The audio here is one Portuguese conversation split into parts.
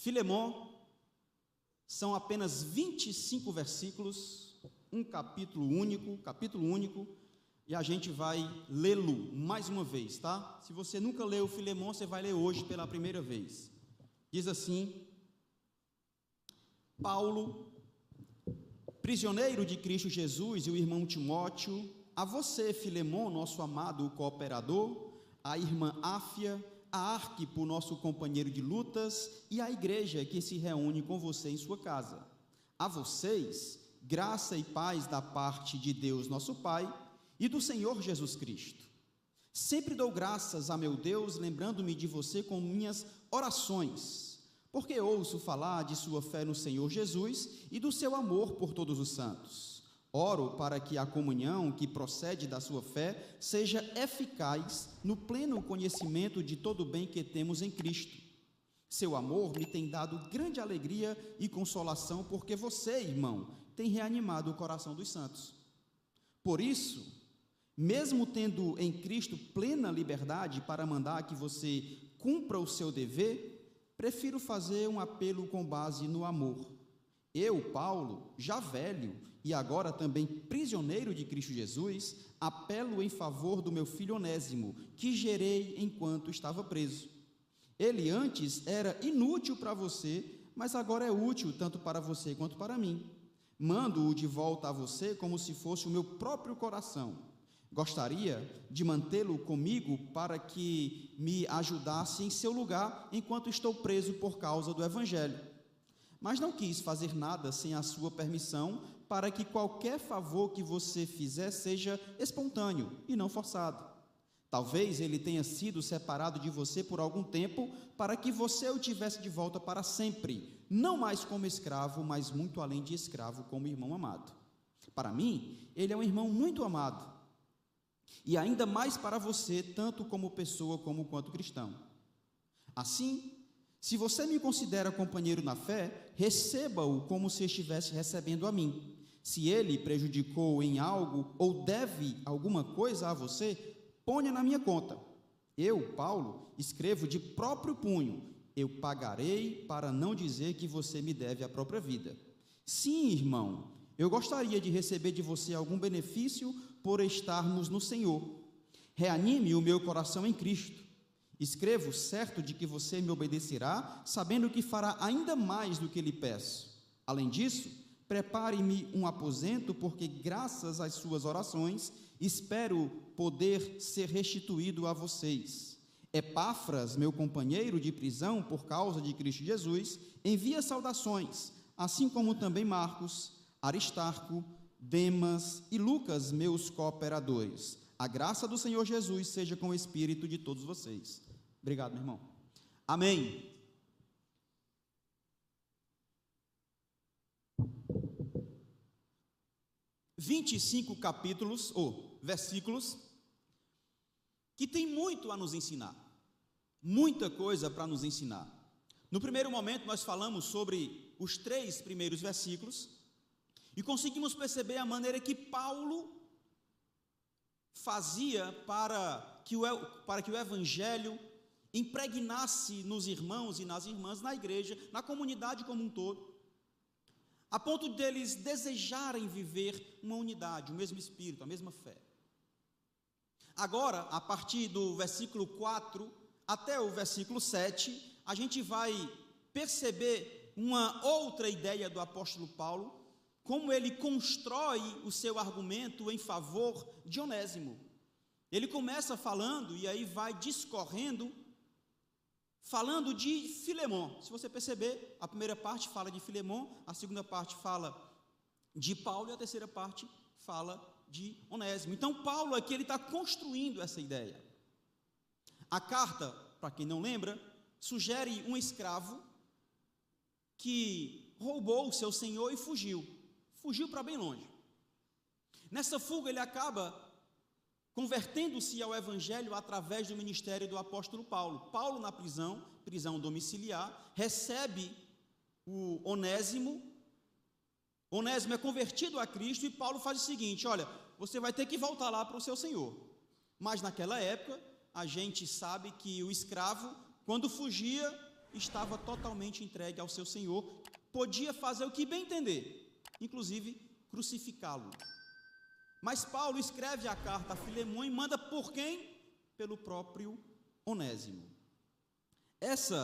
Filemon são apenas 25 versículos, um capítulo único, e a gente vai lê-lo mais uma vez, tá? Se você nunca leu Filemon, você vai ler hoje pela primeira vez. Diz assim: Paulo, prisioneiro de Cristo Jesus, e o irmão Timóteo, a você, Filemon, nosso amado cooperador, a irmã Áfia, a Arquipo, nosso companheiro de lutas, e a igreja que se reúne com você em sua casa. A vocês, graça e paz da parte de Deus nosso Pai e do Senhor Jesus Cristo. Sempre dou graças a meu Deus, lembrando-me de você com minhas orações, porque ouço falar de sua fé no Senhor Jesus e do seu amor por todos os santos. Oro para que a comunhão que procede da sua fé seja eficaz no pleno conhecimento de todo o bem que temos em Cristo. Seu amor me tem dado grande alegria e consolação, porque você, irmão, tem reanimado o coração dos santos. Por isso, mesmo tendo em Cristo plena liberdade para mandar que você cumpra o seu dever, prefiro fazer um apelo com base no amor. Eu, Paulo, já velho e agora também prisioneiro de Cristo Jesus, apelo em favor do meu filho Onésimo, que gerei enquanto estava preso. Ele antes era inútil para você, mas agora é útil tanto para você quanto para mim. Mando-o de volta a você como se fosse o meu próprio coração. Gostaria de mantê-lo comigo para que me ajudasse em seu lugar enquanto estou preso por causa do Evangelho. Mas não quis fazer nada sem a sua permissão, para que qualquer favor que você fizer seja espontâneo e não forçado. Talvez ele tenha sido separado de você por algum tempo, para que você o tivesse de volta para sempre, não mais como escravo, mas muito além de escravo, como irmão amado. Para mim, ele é um irmão muito amado, e ainda mais para você, tanto como pessoa como quanto cristão. Assim, se você me considera companheiro na fé, receba-o como se estivesse recebendo a mim. Se ele prejudicou em algo ou deve alguma coisa a você, ponha na minha conta. Eu, Paulo, escrevo de próprio punho. Eu pagarei, para não dizer que você me deve a própria vida. Sim, irmão, eu gostaria de receber de você algum benefício por estarmos no Senhor. Reanime o meu coração em Cristo. Escrevo certo de que você me obedecerá, sabendo que fará ainda mais do que lhe peço. Além disso, prepare-me um aposento, porque graças às suas orações, espero poder ser restituído a vocês. Epáfras, meu companheiro de prisão por causa de Cristo Jesus, envia saudações, assim como também Marcos, Aristarco, Demas e Lucas, meus cooperadores. A graça do Senhor Jesus seja com o espírito de todos vocês. Obrigado, meu irmão. Amém. (25 capítulos, ou versículos, que tem muito a nos ensinar, muita coisa para nos ensinar. No primeiro momento, nós falamos sobre os 3 primeiros versículos, e conseguimos perceber a maneira que Paulo fazia para que o Evangelho impregnasse nos irmãos e nas irmãs, na igreja, na comunidade como um todo, a ponto deles desejarem viver uma unidade, o mesmo espírito, a mesma fé. Agora, a partir do versículo 4 até o versículo 7, a gente vai perceber uma outra ideia do apóstolo Paulo, como ele constrói o seu argumento em favor de Onésimo. Ele começa falando, e aí vai discorrendo, falando de Filemon. Se você perceber, a primeira parte fala de Filemon, a segunda parte fala de Paulo, e a terceira parte fala de Onésimo. Então, Paulo aqui ele está construindo essa ideia. A carta, para quem não lembra, sugere um escravo que roubou o seu senhor e fugiu para bem longe. Nessa fuga ele acaba convertendo-se ao Evangelho através do ministério do apóstolo Paulo. Paulo na prisão domiciliar, recebe o Onésimo. Onésimo é convertido a Cristo, e Paulo faz o seguinte: olha, você vai ter que voltar lá para o seu senhor. Mas naquela época, a gente sabe que o escravo, quando fugia, estava totalmente entregue ao seu Senhor, podia fazer o que bem entender, inclusive crucificá-lo. Mas Paulo escreve a carta a Filemão e manda por quem? Pelo próprio Onésimo. Este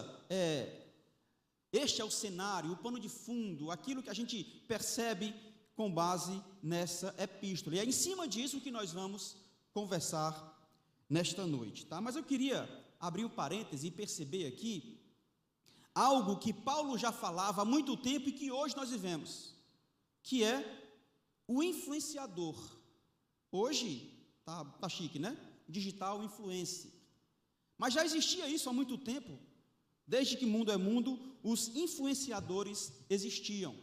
é o cenário, o pano de fundo, aquilo que a gente percebe com base nessa epístola. E é em cima disso que nós vamos conversar nesta noite, tá? Mas eu queria abrir um parêntese e perceber aqui algo que Paulo já falava há muito tempo e que hoje nós vivemos, que é o influenciador. Hoje tá chique, né? Digital influencer. Mas já existia isso há muito tempo. Desde que mundo é mundo, os influenciadores existiam.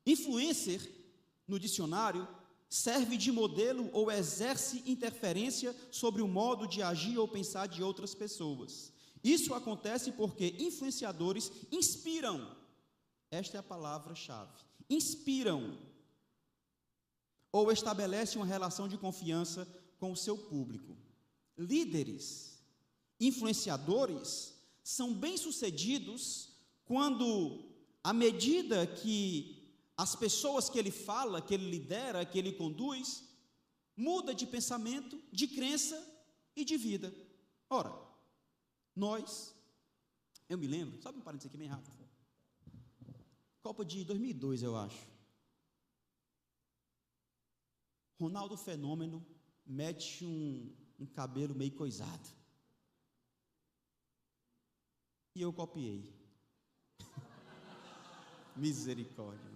Influencer, no dicionário, serve de modelo ou exerce interferência sobre o modo de agir ou pensar de outras pessoas. Isso acontece porque influenciadores inspiram. Esta é a palavra-chave. Inspiram ou estabelecem uma relação de confiança com o seu público. Líderes, influenciadores, são bem-sucedidos quando, à medida que as pessoas que ele fala, que ele lidera, que ele conduz, muda de pensamento, de crença e de vida. Ora, eu me lembro, sabe um parênteses aqui bem rápido? Copa de 2002, eu acho. Ronaldo Fenômeno mete um cabelo meio coisado. E eu copiei. Misericórdia.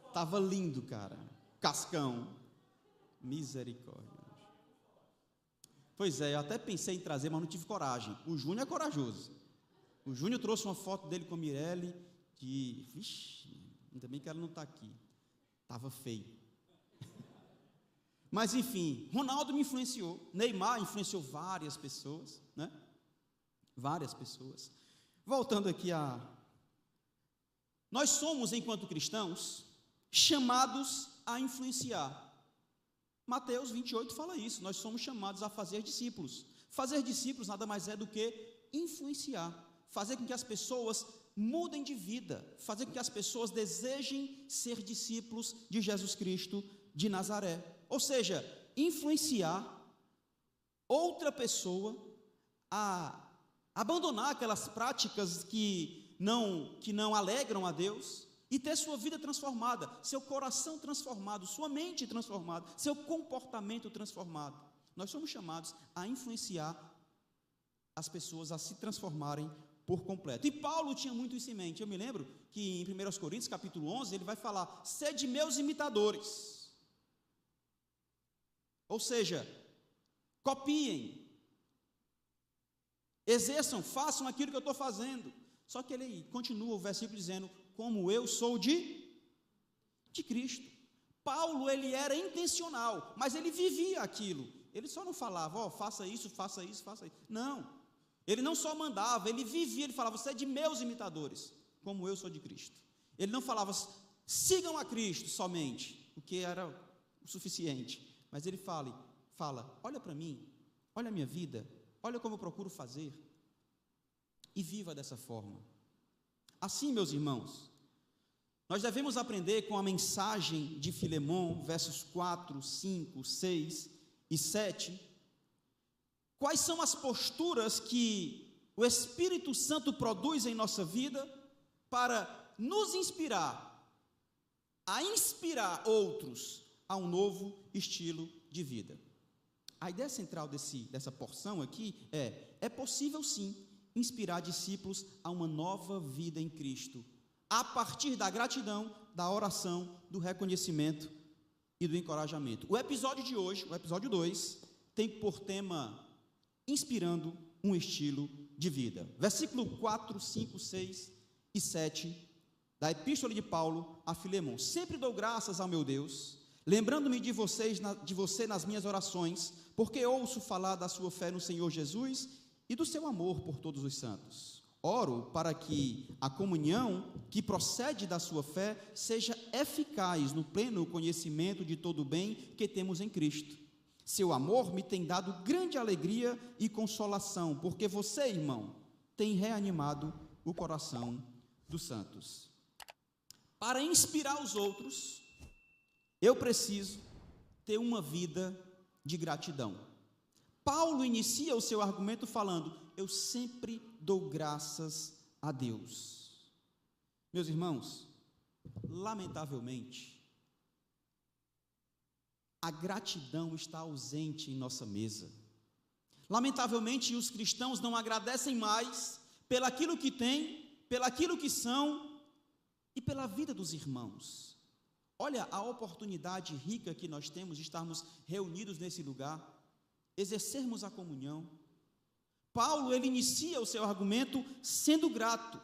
Estava lindo, cara. Cascão. Misericórdia. Pois é, eu até pensei em trazer, mas não tive coragem. O Júnior é corajoso. O Júnior trouxe uma foto dele com a Mirelle, que, vixe, ainda bem que ela não está aqui. Estava feio. Mas, enfim, Ronaldo me influenciou. Neymar influenciou várias pessoas, né? Várias pessoas. Voltando aqui nós somos, enquanto cristãos, chamados a influenciar. Mateus 28 fala isso, nós somos chamados a fazer discípulos. Fazer discípulos nada mais é do que influenciar, fazer com que as pessoas mudem de vida, fazer com que as pessoas desejem ser discípulos de Jesus Cristo de Nazaré. Ou seja, influenciar outra pessoa a abandonar aquelas práticas que não alegram a Deus e ter sua vida transformada, seu coração transformado, sua mente transformada, seu comportamento transformado. Nós somos chamados a influenciar as pessoas a se transformarem por completo. E Paulo tinha muito isso em mente. Eu me lembro que em 1 Coríntios, capítulo 11, ele vai falar: sede meus imitadores. Ou seja, copiem, exerçam, façam aquilo que eu estou fazendo. Só que ele continua o versículo dizendo: como eu sou de Cristo. Paulo, ele era intencional, mas ele vivia aquilo. Ele só não falava, faça isso, faça isso, faça isso. Não, ele não só mandava, ele vivia, ele falava: você é de meus imitadores, como eu sou de Cristo. Ele não falava, sigam a Cristo somente, o que era o suficiente. Mas ele fala, olha para mim, olha a minha vida, olha como eu procuro fazer, e viva dessa forma. Assim, meus irmãos, nós devemos aprender com a mensagem de Filemão, versos 4, 5, 6 e 7, quais são as posturas que o Espírito Santo produz em nossa vida para nos inspirar, a inspirar outros a um novo estilo de vida. A ideia central dessa porção aqui é possível sim inspirar discípulos a uma nova vida em Cristo, a partir da gratidão, da oração, do reconhecimento e do encorajamento. O episódio de hoje, o episódio 2, tem por tema inspirando um estilo de vida. Versículo 4, 5, 6 e 7 da Epístola de Paulo a Filemão. Sempre dou graças ao meu Deus, lembrando-me de você nas minhas orações, porque ouço falar da sua fé no Senhor Jesus e do seu amor por todos os santos. Oro para que a comunhão que procede da sua fé seja eficaz no pleno conhecimento de todo o bem que temos em Cristo. Seu amor me tem dado grande alegria e consolação, porque você, irmão, tem reanimado o coração dos santos. Para inspirar os outros, eu preciso ter uma vida de gratidão. Paulo inicia o seu argumento falando: eu sempre dou graças a Deus. Meus irmãos, lamentavelmente, a gratidão está ausente em nossa mesa. Lamentavelmente, os cristãos não agradecem mais pelaquilo que têm, pelaquilo que são e pela vida dos irmãos. Olha a oportunidade rica que nós temos de estarmos reunidos nesse lugar, exercermos a comunhão. Paulo, ele inicia o seu argumento sendo grato.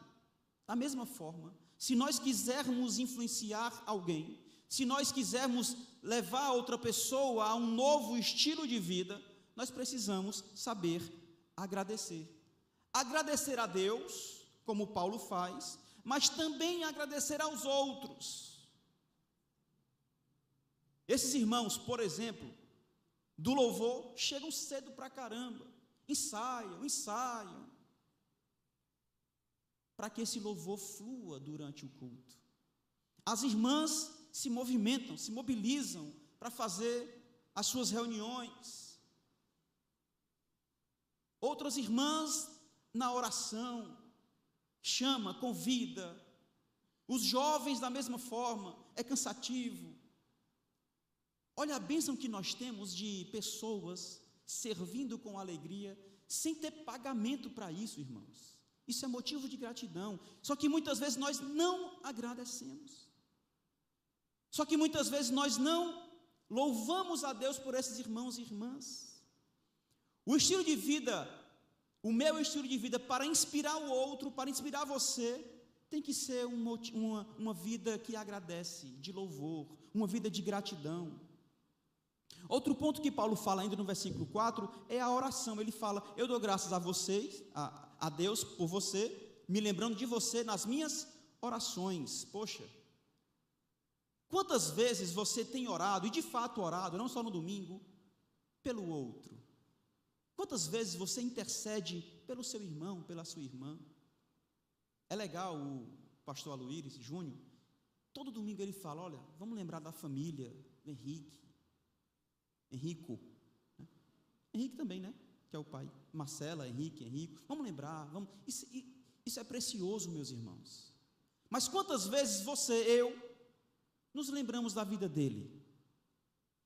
Da mesma forma, se nós quisermos influenciar alguém, se nós quisermos levar outra pessoa a um novo estilo de vida, nós precisamos saber agradecer. Agradecer a Deus, como Paulo faz, mas também agradecer aos outros. Esses irmãos, por exemplo, do louvor, chegam cedo pra caramba, ensaiam, para que esse louvor flua durante o culto. As irmãs se movimentam, se mobilizam para fazer as suas reuniões. Outras irmãs na oração, chama, convida. Os jovens da mesma forma, é cansativo. Olha a bênção que nós temos de pessoas servindo com alegria, sem ter pagamento para isso, irmãos. Isso é motivo de gratidão. Só que muitas vezes nós não agradecemos. Só que muitas vezes nós não louvamos a Deus por esses irmãos e irmãs. O estilo de vida, o meu estilo de vida, para inspirar o outro, para inspirar você, tem que ser uma vida que agradece, de louvor, uma vida de gratidão. Outro ponto que Paulo fala ainda no versículo 4 é a oração. Ele fala: eu dou graças a vocês, a Deus por você, me lembrando de você nas minhas orações. Poxa, quantas vezes você tem orado, e de fato orado, não só no domingo, pelo outro? Quantas vezes você intercede pelo seu irmão, pela sua irmã? É legal o pastor Aloíris Júnior, todo domingo ele fala: olha, vamos lembrar da família do Henrico também, né? Que é o pai. Marcela, Henrico. Vamos lembrar, isso é precioso, meus irmãos. Mas quantas vezes eu, nos lembramos da vida dele?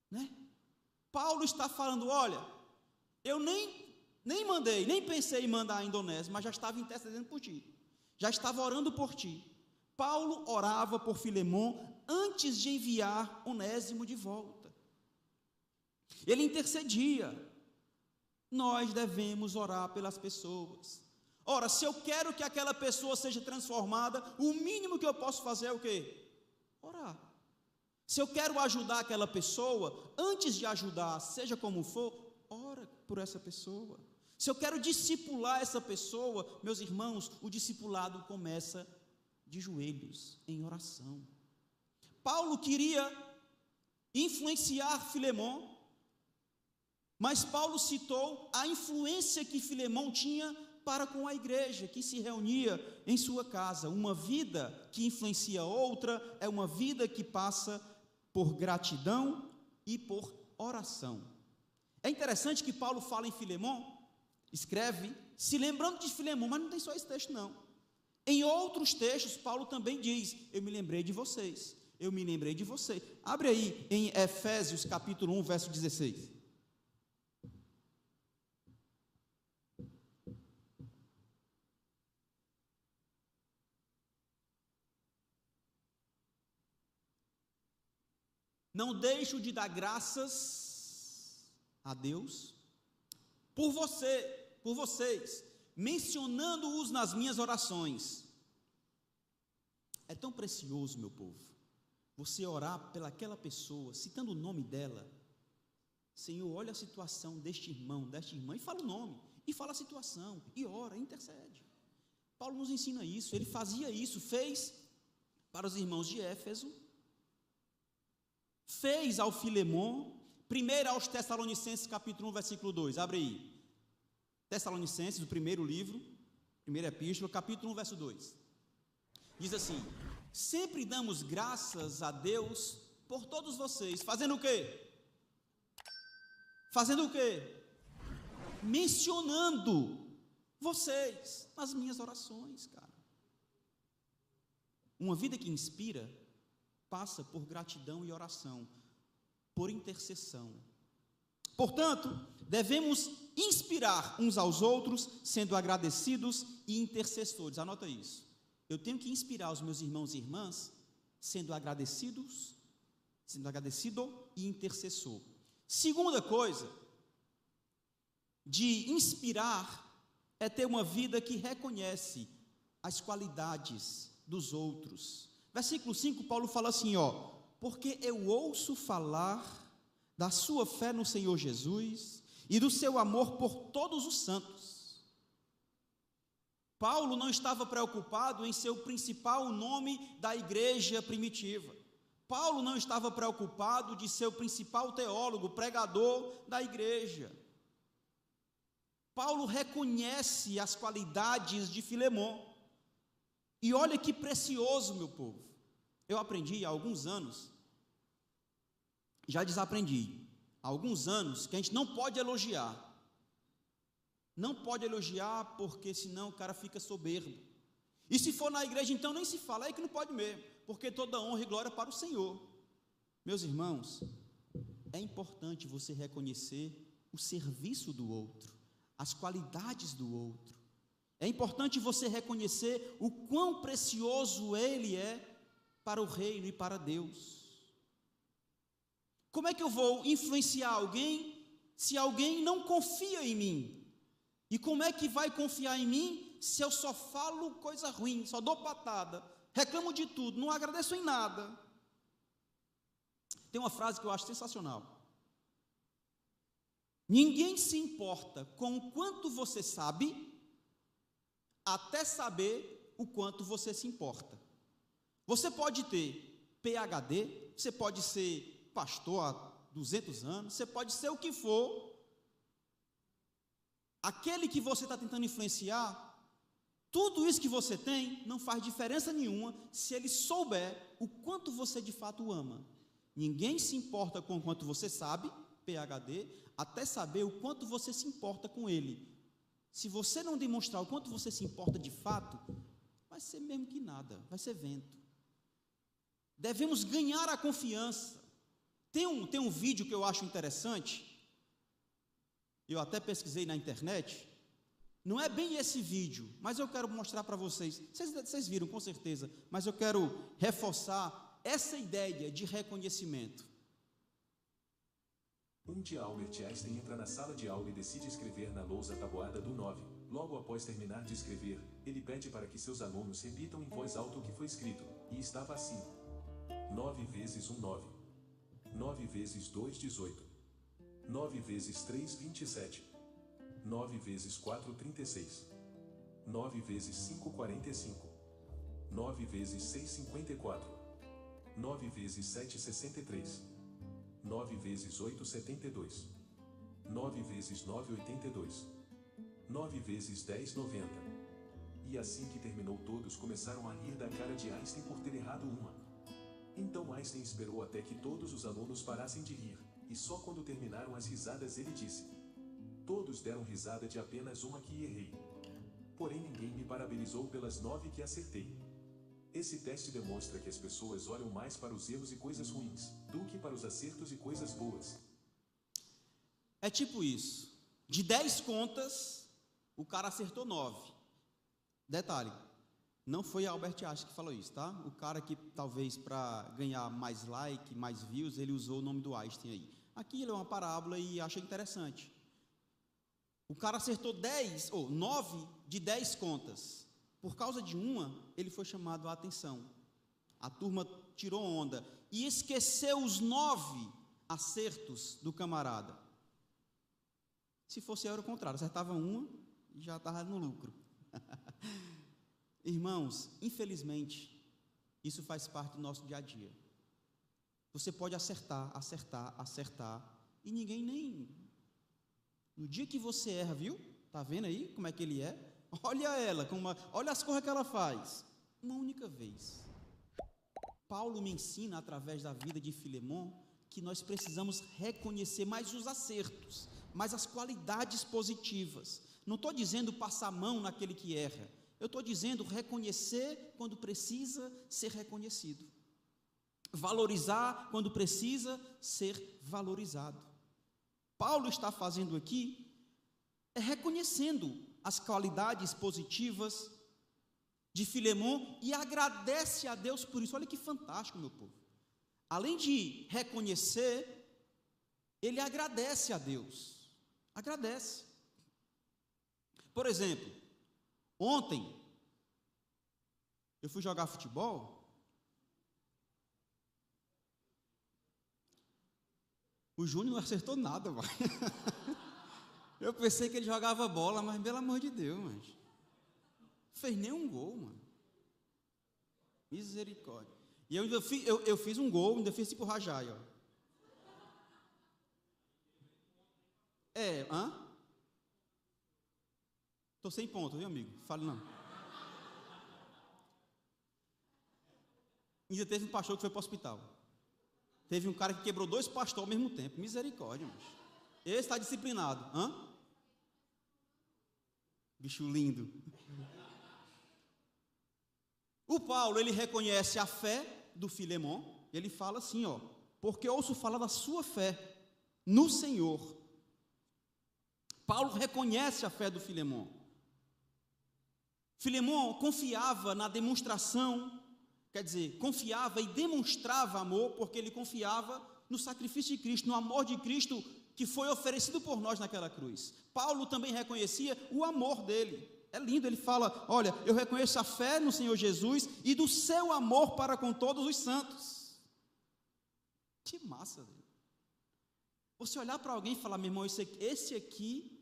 Né? Paulo está falando: olha, eu nem pensei em mandar a Indonésia, mas já estava intercedendo por ti. Já estava orando por ti. Paulo orava por Filemon antes de enviar Onésimo de volta. Ele intercedia. Nós devemos orar pelas pessoas. Ora, se eu quero que aquela pessoa seja transformada, o mínimo que eu posso fazer é o quê? Orar. Se eu quero ajudar aquela pessoa, antes de ajudar, seja como for, ora por essa pessoa. Se eu quero discipular essa pessoa, meus irmãos, o discipulado começa de joelhos, em oração. Paulo queria influenciar Filemon, mas Paulo citou a influência que Filemon tinha para com a igreja, que se reunia em sua casa. Uma vida que influencia outra, é uma vida que passa por gratidão e por oração. É interessante que Paulo fala em Filemon, escreve, se lembrando de Filemon, mas não tem só esse texto não. Em outros textos, Paulo também diz: eu me lembrei de vocês, eu me lembrei de você. Abre aí em Efésios capítulo 1, verso 16. Não deixo de dar graças a Deus por vocês, mencionando-os nas minhas orações. É tão precioso, meu povo, você orar pelaquela pessoa, citando o nome dela. Senhor, olha a situação deste irmão, desta irmã, e fala o nome, e fala a situação, e ora, e intercede. Paulo nos ensina isso, ele fazia isso, fez para os irmãos de Éfeso, fez ao Filemon, primeiro aos Tessalonicenses capítulo 1, versículo 2, abre aí, Tessalonicenses, o primeiro livro, Primeira Epístola, capítulo 1, verso 2. Diz assim: sempre damos graças a Deus por todos vocês. Fazendo o quê? Fazendo o quê? Mencionando vocês nas minhas orações, cara. Uma vida que inspira passa por gratidão e oração, por intercessão. Portanto, devemos inspirar uns aos outros, sendo agradecidos e intercessores. Anota isso. Eu tenho que inspirar os meus irmãos e irmãs, sendo agradecido e intercessor. Segunda coisa, de inspirar, é ter uma vida que reconhece as qualidades dos outros. Versículo 5, Paulo fala assim, porque eu ouço falar da sua fé no Senhor Jesus e do seu amor por todos os santos. Paulo não estava preocupado em ser o principal nome da igreja primitiva. Paulo não estava preocupado de ser o principal teólogo, pregador da igreja. Paulo reconhece as qualidades de Filemon. E olha que precioso, meu povo. Eu aprendi há alguns anos, já desaprendi, há alguns anos, que a gente não pode elogiar. Não pode elogiar, porque senão o cara fica soberbo. E se for na igreja, então nem se fala, é que não pode mesmo, porque toda honra e glória para o Senhor. Meus irmãos, é importante você reconhecer o serviço do outro, as qualidades do outro. É importante você reconhecer o quão precioso ele é para o reino e para Deus. Como é que eu vou influenciar alguém se alguém não confia em mim? E como é que vai confiar em mim se eu só falo coisa ruim, só dou patada, reclamo de tudo, não agradeço em nada? Tem uma frase que eu acho sensacional. Ninguém se importa com o quanto você sabe, até saber o quanto você se importa. Você pode ter PhD, você pode ser pastor há 200 anos, você pode ser o que for. Aquele que você está tentando influenciar, tudo isso que você tem não faz diferença nenhuma se ele souber o quanto você de fato o ama. Ninguém se importa com o quanto você sabe, PhD, até saber o quanto você se importa com ele. Se você não demonstrar o quanto você se importa de fato, vai ser mesmo que nada, vai ser vento. Devemos ganhar a confiança. Tem um vídeo que eu acho interessante, eu até pesquisei na internet, não é bem esse vídeo, mas eu quero mostrar para vocês, vocês viram com certeza, mas eu quero reforçar essa ideia de reconhecimento. Um dia Albert Einstein entra na sala de aula e decide escrever na lousa tabuada do 9. Logo após terminar de escrever, ele pede para que seus alunos repitam em voz alta o que foi escrito, e estava assim: 9 vezes 1, 9. 9 vezes 2, 18. 9 vezes 3, 27. 9 vezes 4, 36. 9 vezes 5, 45. 9 vezes 6, 54. 9 vezes 7, 63. 9 vezes 8, 72. 9 vezes 9, 82. 9 vezes 10, 90. E assim que terminou, todos começaram a rir da cara de Einstein por ter errado uma. Então Einstein esperou até que todos os alunos parassem de rir, e só quando terminaram as risadas ele disse: todos deram risada de apenas uma que errei. Porém ninguém me parabenizou pelas 9 que acertei. Esse teste demonstra que as pessoas olham mais para os erros e coisas ruins, do que para os acertos e coisas boas. É tipo isso, de 10 contas, o cara acertou 9. Detalhe, não foi Albert Einstein que falou isso, tá? O cara que talvez para ganhar mais like, mais views, ele usou o nome do Einstein aí. Aqui ele é uma parábola e achei interessante. O cara acertou 9 de 10 contas. Por causa de uma, ele foi chamado a atenção. A turma tirou onda e esqueceu os 9 acertos do camarada. Se fosse era o contrário, acertava uma e já estava no lucro. Irmãos, infelizmente, isso faz parte do nosso dia a dia. Você pode acertar, e ninguém nem... No dia que você erra, viu? Tá vendo aí como é que ele é? Olha ela, olha as coisas que ela faz. Uma única vez. Paulo me ensina, através da vida de Filemon, que nós precisamos reconhecer mais os acertos, mais as qualidades positivas. Não estou dizendo passar a mão naquele que erra. Eu estou dizendo reconhecer quando precisa ser reconhecido. Valorizar quando precisa ser valorizado. Paulo está fazendo aqui, reconhecendo as qualidades positivas de Filemon e agradece a Deus por isso. Olha que fantástico, meu povo. Além de reconhecer, ele agradece a Deus. Agradece. Por exemplo, ontem, eu fui jogar futebol. O Júnior não acertou nada, mano. Eu pensei que ele jogava bola, mas pelo amor de Deus, mano. Não fez nenhum gol, mano. Misericórdia. E eu fiz um gol, ainda fiz tipo Rajai, ó. Estou sem ponto, viu, amigo? Fale não. Ainda teve um pastor que foi para o hospital. Teve um cara que quebrou 2 pastores ao mesmo tempo. Misericórdia, mas. Esse está disciplinado. Bicho lindo. O Paulo, ele reconhece a fé do Filemon. Ele fala assim, ó. Porque ouço falar da sua fé no Senhor. Paulo reconhece a fé do Filemon. Filemon confiava na demonstração, quer dizer, confiava e demonstrava amor, porque ele confiava no sacrifício de Cristo, no amor de Cristo que foi oferecido por nós naquela cruz. Paulo também reconhecia o amor dele. É lindo, ele fala, olha, eu reconheço a fé no Senhor Jesus e do seu amor para com todos os santos. Que massa, Deus. Você olhar para alguém e falar, meu irmão, esse aqui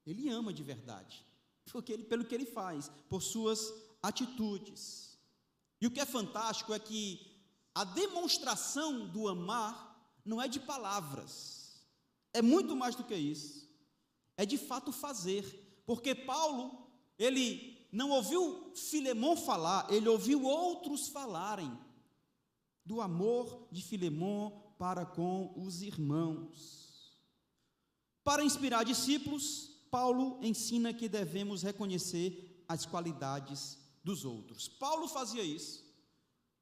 ele ama de verdade, pelo que ele faz, por suas atitudes. E o que é fantástico é que a demonstração do amar não é de palavras, é muito mais do que isso, é de fato fazer, porque Paulo, ele não ouviu Filemon falar, ele ouviu outros falarem do amor de Filemon para com os irmãos. Para inspirar discípulos, Paulo ensina que devemos reconhecer as qualidades dos outros. Paulo fazia isso,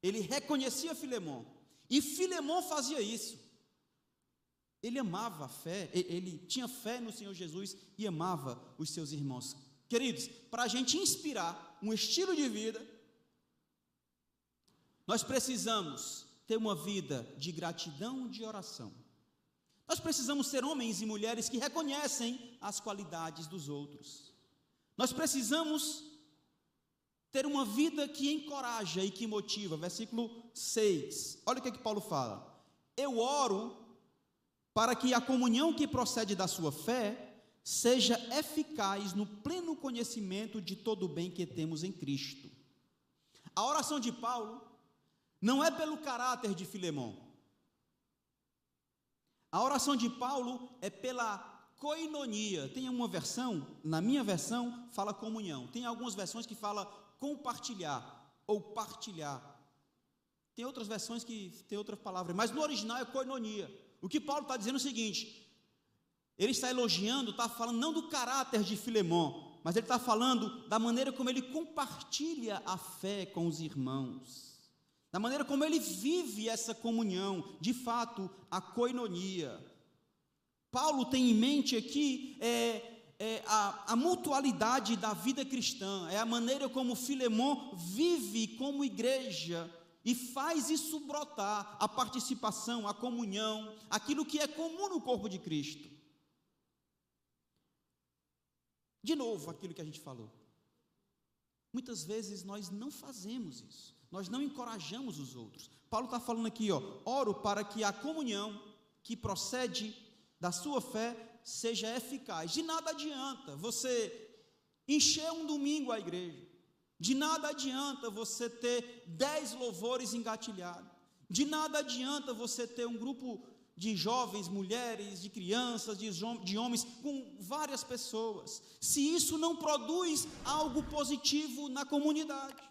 ele reconhecia Filemon, e Filemon fazia isso. Ele amava a fé, ele tinha fé no Senhor Jesus e amava os seus irmãos. Queridos, para a gente inspirar um estilo de vida, nós precisamos ter uma vida de gratidão e de oração. Nós precisamos ser homens e mulheres que reconhecem as qualidades dos outros. Nós precisamos ter uma vida que encoraja e que motiva. Versículo 6, olha o que Paulo fala. Eu oro para que a comunhão que procede da sua fé seja eficaz no pleno conhecimento de todo o bem que temos em Cristo. A oração de Paulo não é pelo caráter de Filemon. A oração de Paulo é pela koinonia. Tem uma versão, na minha versão, fala comunhão. Tem algumas versões que fala compartilhar ou partilhar. Tem outras versões que tem outra palavra, mas no original é koinonia. O que Paulo está dizendo é o seguinte, ele está elogiando, está falando não do caráter de Filemon, mas ele está falando da maneira como ele compartilha a fé com os irmãos, da maneira como ele vive essa comunhão, de fato, a koinonia. Paulo tem em mente aqui a mutualidade da vida cristã, é a maneira como Filemon vive como igreja, e faz isso brotar, a participação, a comunhão, aquilo que é comum no corpo de Cristo. De novo, aquilo que a gente falou. Muitas vezes nós não fazemos isso, nós não encorajamos os outros. Paulo está falando aqui, oro para que a comunhão que procede da sua fé seja eficaz. De nada adianta você encher um domingo a igreja. De nada adianta você ter 10 louvores engatilhados. De nada adianta você ter um grupo de jovens, mulheres, de crianças, de homens, com várias pessoas, se isso não produz algo positivo na comunidade,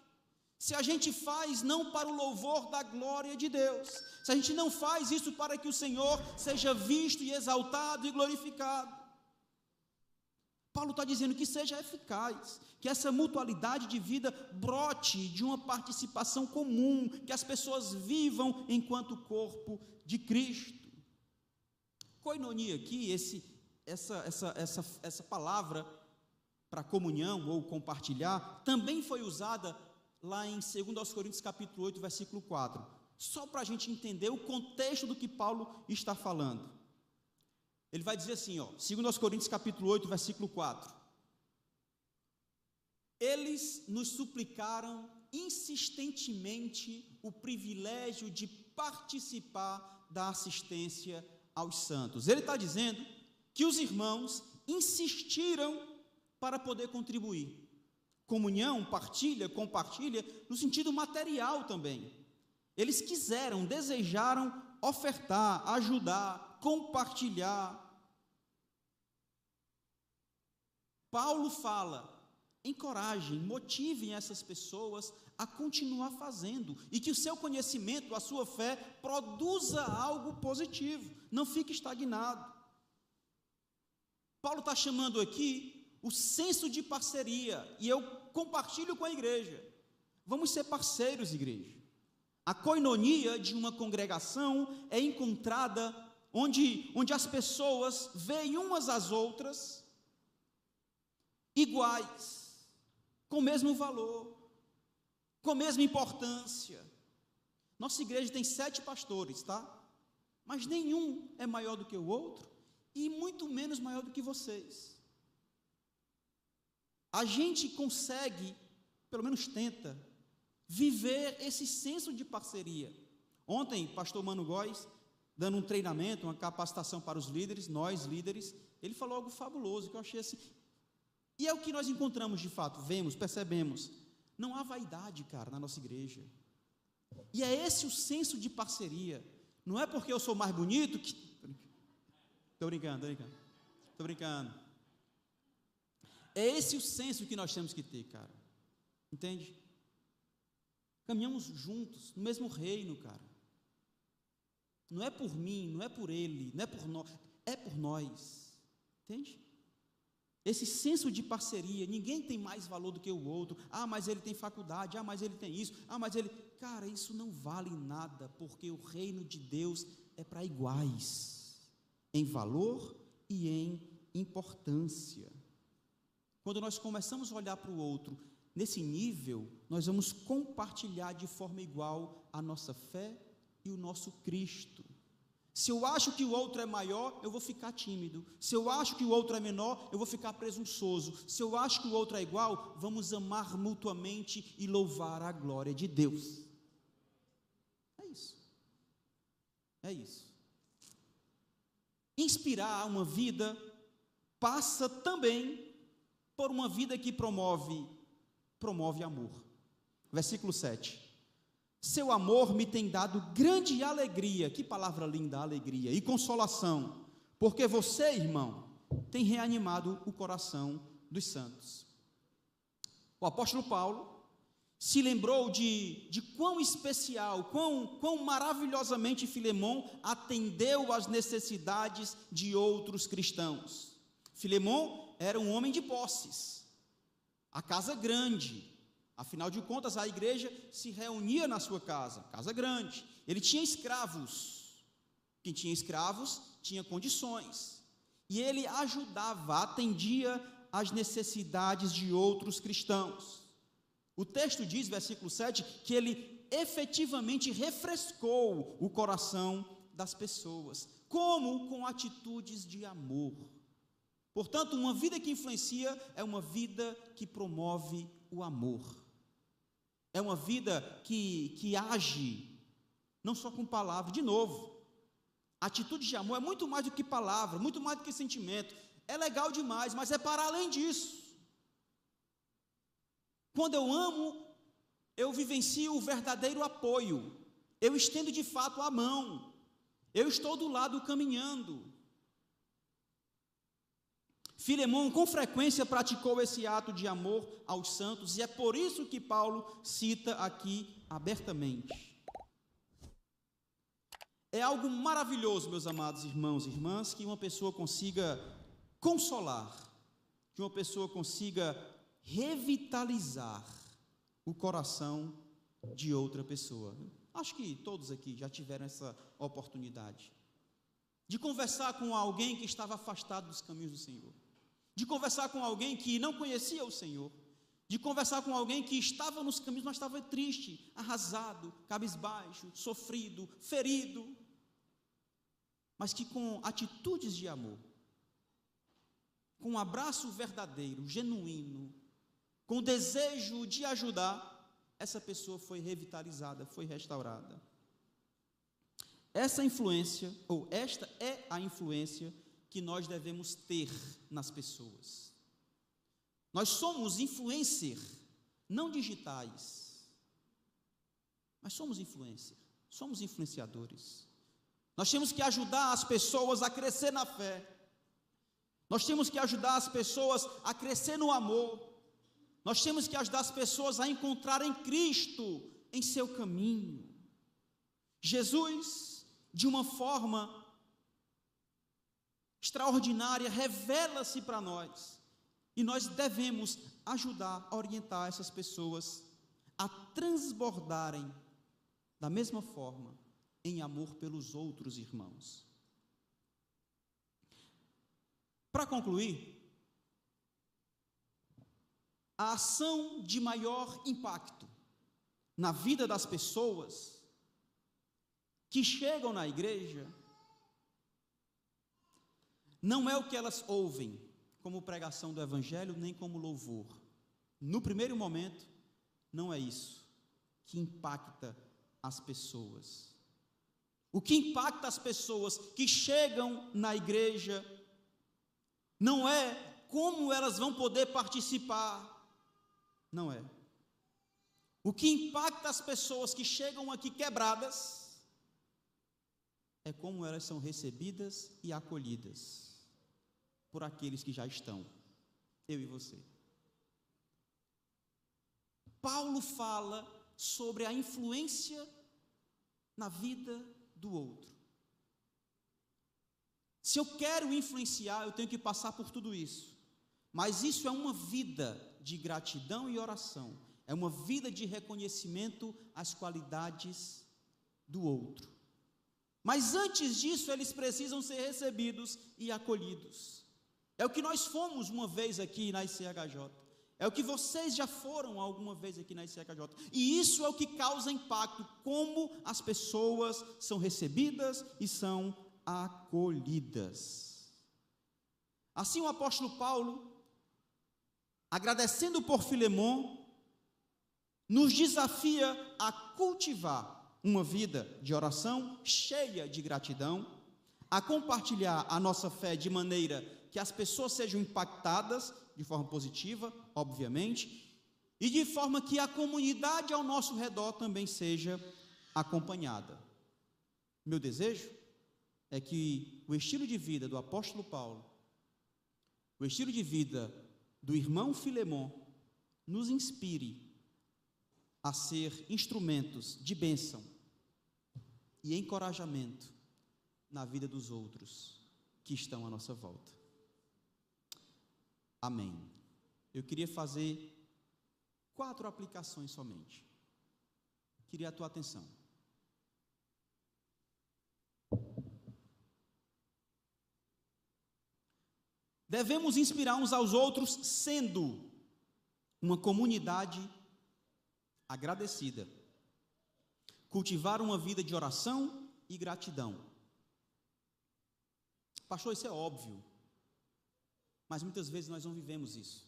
se a gente faz não para o louvor da glória de Deus, se a gente não faz isso para que o Senhor seja visto e exaltado e glorificado, Paulo está dizendo que seja eficaz, que essa mutualidade de vida brote de uma participação comum, que as pessoas vivam enquanto corpo de Cristo. Koinonia aqui, essa palavra para comunhão ou compartilhar, também foi usada lá em 2 Coríntios capítulo 8, versículo 4, só para a gente entender o contexto do que Paulo está falando. Ele vai dizer assim, 2 Coríntios capítulo 8, versículo 4, eles nos suplicaram insistentemente o privilégio de participar da assistência aos santos. Ele está dizendo que os irmãos insistiram para poder contribuir. Comunhão, compartilha, no sentido material também. Eles quiseram, desejaram ofertar, ajudar, compartilhar. Paulo fala, encorajem, motivem essas pessoas a continuar fazendo, e que o seu conhecimento, a sua fé, produza algo positivo, não fique estagnado. Paulo está chamando aqui o senso de parceria, e eu compartilho com a igreja, vamos ser parceiros, igreja. A koinonia de uma congregação é encontrada onde as pessoas veem umas às outras iguais, com o mesmo valor, com a mesma importância. Nossa igreja tem 7 pastores, tá? Mas nenhum é maior do que o outro, e muito menos maior do que vocês. A gente consegue, pelo menos tenta, viver esse senso de parceria. Ontem, pastor Mano Góes, dando um treinamento, uma capacitação para os líderes, nós líderes, ele falou algo fabuloso, que eu achei assim, e é o que nós encontramos de fato, vemos, percebemos, não há vaidade, cara, na nossa igreja, e é esse o senso de parceria, não é porque eu sou mais bonito que, estou brincando, é esse o senso que nós temos que ter, cara, entende? Caminhamos juntos, no mesmo reino, cara, não é por mim, não é por ele, não é por nós, é por nós, entende? Esse senso de parceria, ninguém tem mais valor do que o outro, mas ele tem faculdade, mas ele tem isso, mas ele, cara, isso não vale nada, porque o reino de Deus é para iguais, em valor e em importância. Quando nós começamos a olhar para o outro, nesse nível, nós vamos compartilhar de forma igual a nossa fé e o nosso Cristo. Se eu acho que o outro é maior, eu vou ficar tímido. Se eu acho que o outro é menor, eu vou ficar presunçoso. Se eu acho que o outro é igual, vamos amar mutuamente e louvar a glória de Deus. É isso. Inspirar uma vida passa também por uma vida que promove amor. Versículo 7. Seu amor me tem dado grande alegria, que palavra linda, alegria, e consolação, porque você, irmão, tem reanimado o coração dos santos. O apóstolo Paulo se lembrou de quão especial, quão maravilhosamente Filemon atendeu às necessidades de outros cristãos. Filemon era um homem de posses, a casa grande. Afinal de contas, a igreja se reunia na sua casa grande. Ele tinha escravos. Quem tinha escravos tinha condições. E ele ajudava, atendia às necessidades de outros cristãos. O texto diz, versículo 7, que ele efetivamente refrescou o coração das pessoas. Como? Com atitudes de amor. Portanto, uma vida que influencia é uma vida que promove o amor. É uma vida que age, não só com palavra. De novo, atitude de amor é muito mais do que palavra, muito mais do que sentimento. É legal demais, mas é para além disso. Quando eu amo, eu vivencio o verdadeiro apoio. Eu estendo de fato a mão. Eu estou do lado caminhando. Filemão com frequência praticou esse ato de amor aos santos, e é por isso que Paulo cita aqui abertamente. É algo maravilhoso, meus amados irmãos e irmãs, que uma pessoa consiga consolar, que uma pessoa consiga revitalizar o coração de outra pessoa. Acho que todos aqui já tiveram essa oportunidade de conversar com alguém que estava afastado dos caminhos do Senhor, de conversar com alguém que não conhecia o Senhor, de conversar com alguém que estava nos caminhos, mas estava triste, arrasado, cabisbaixo, sofrido, ferido, mas que com atitudes de amor, com um abraço verdadeiro, genuíno, com o desejo de ajudar, essa pessoa foi revitalizada, foi restaurada. Essa influência, ou esta é a influência que nós devemos ter nas pessoas. Nós somos influencer, não digitais, mas somos influencer, somos influenciadores. Nós temos que ajudar as pessoas a crescer na fé. Nós temos que ajudar as pessoas a crescer no amor. Nós temos que ajudar as pessoas a encontrarem Cristo em seu caminho. Jesus, de uma forma extraordinária, revela-se para nós. E nós devemos ajudar, orientar essas pessoas a transbordarem da mesma forma em amor pelos outros irmãos. Para concluir, a ação de maior impacto na vida das pessoas que chegam na igreja não é o que elas ouvem como pregação do Evangelho, nem como louvor. No primeiro momento, não é isso que impacta as pessoas. O que impacta as pessoas que chegam na igreja não é como elas vão poder participar, não é. O que impacta as pessoas que chegam aqui quebradas é como elas são recebidas e acolhidas por aqueles que já estão, eu e você. Paulo fala sobre a influência na vida do outro. Se eu quero influenciar, eu tenho que passar por tudo isso. Mas isso é uma vida de gratidão e oração. É uma vida de reconhecimento às qualidades do outro. Mas antes disso, eles precisam ser recebidos e acolhidos. É o que nós fomos uma vez aqui na ICHJ. É o que vocês já foram alguma vez aqui na ICHJ. E isso é o que causa impacto, como as pessoas são recebidas e são acolhidas. Assim o apóstolo Paulo, agradecendo por Filemão, nos desafia a cultivar uma vida de oração cheia de gratidão, a compartilhar a nossa fé de maneira que as pessoas sejam impactadas de forma positiva, obviamente, e de forma que a comunidade ao nosso redor também seja acompanhada. Meu desejo é que o estilo de vida do apóstolo Paulo, o estilo de vida do irmão Filemão, nos inspire a ser instrumentos de bênção e encorajamento na vida dos outros que estão à nossa volta. Amém. Eu queria fazer 4 aplicações somente. Queria a tua atenção. Devemos inspirar uns aos outros sendo uma comunidade agradecida. Cultivar uma vida de oração e gratidão. Pastor, isso é óbvio. Mas muitas vezes nós não vivemos isso.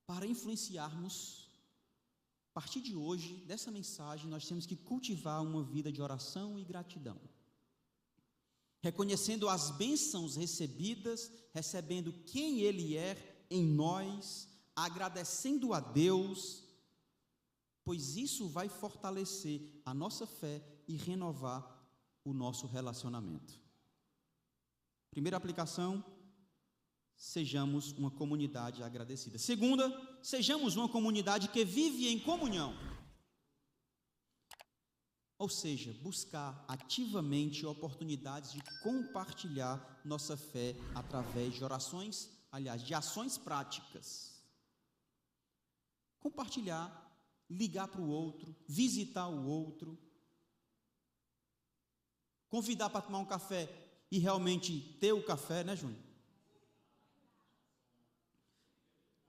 Para influenciarmos, a partir de hoje, dessa mensagem, nós temos que cultivar uma vida de oração e gratidão. Reconhecendo as bênçãos recebidas, recebendo quem Ele é em nós, agradecendo a Deus, pois isso vai fortalecer a nossa fé e renovar o nosso relacionamento. Primeira aplicação, sejamos uma comunidade agradecida. Segunda, sejamos uma comunidade que vive em comunhão. Ou seja, buscar ativamente oportunidades de compartilhar nossa fé através de orações, aliás, de ações práticas. Compartilhar, ligar para o outro, visitar o outro, convidar para tomar um café e realmente ter o café, né, Júnior?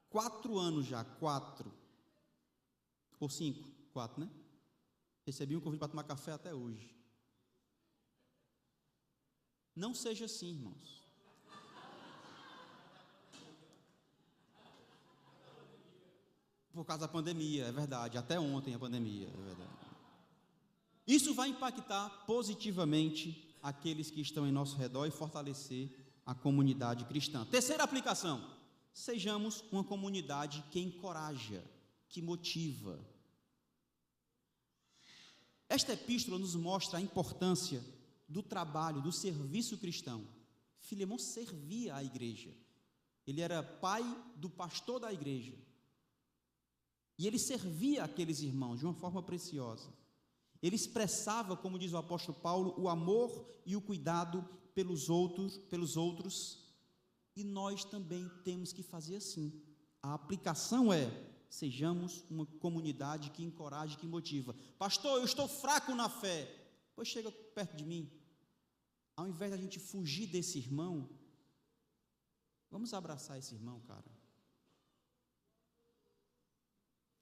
4 anos já, 4 ou 5, 4, né? Recebi um convite para tomar café até hoje. Não seja assim, irmãos. Por causa da pandemia, é verdade. Até ontem a pandemia, é verdade. Isso vai impactar positivamente aqueles que estão em nosso redor e fortalecer a comunidade cristã. Terceira aplicação. Sejamos uma comunidade que encoraja, que motiva. Esta epístola nos mostra a importância do trabalho, do serviço cristão. Filemão servia à igreja. Ele era pai do pastor da igreja. E ele servia aqueles irmãos de uma forma preciosa. Ele expressava, como diz o apóstolo Paulo, o amor e o cuidado pelos outros, e nós também temos que fazer assim. A aplicação é: sejamos uma comunidade que encoraja, que motiva. Pastor, eu estou fraco na fé. Pois chega perto de mim. Ao invés de a gente fugir desse irmão, vamos abraçar esse irmão, cara.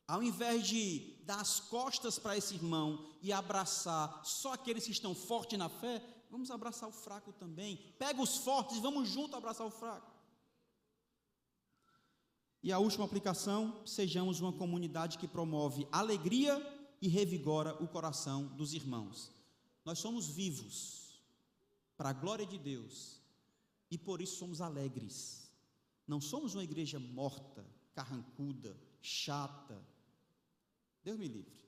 Ao invés de dar as costas para esse irmão e abraçar só aqueles que estão fortes na fé, vamos abraçar o fraco também. Pega os fortes e vamos juntos abraçar o fraco. E a última aplicação, sejamos uma comunidade que promove alegria e revigora o coração dos irmãos. Nós somos vivos para a glória de Deus e por isso somos alegres. Não somos uma igreja morta, carrancuda, chata. Deus me livre.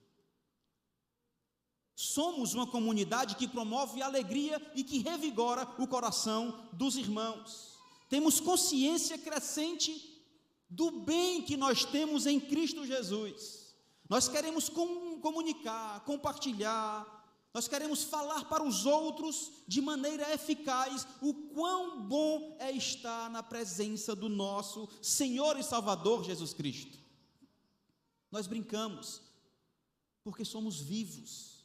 Somos uma comunidade que promove alegria e que revigora o coração dos irmãos. Temos consciência crescente do bem que nós temos em Cristo Jesus. Nós queremos comunicar, compartilhar, nós queremos falar para os outros de maneira eficaz o quão bom é estar na presença do nosso Senhor e Salvador Jesus Cristo. Nós brincamos porque somos vivos,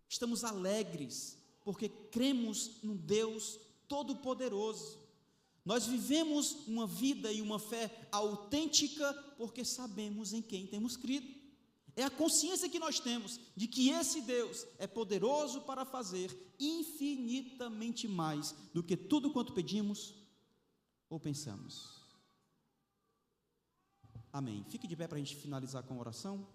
estamos alegres porque cremos num Deus Todo-Poderoso. Nós vivemos uma vida e uma fé autêntica porque sabemos em quem temos crido. É a consciência que nós temos de que esse Deus é poderoso para fazer infinitamente mais do que tudo quanto pedimos ou pensamos. Amém. Fique de pé para a gente finalizar com a oração.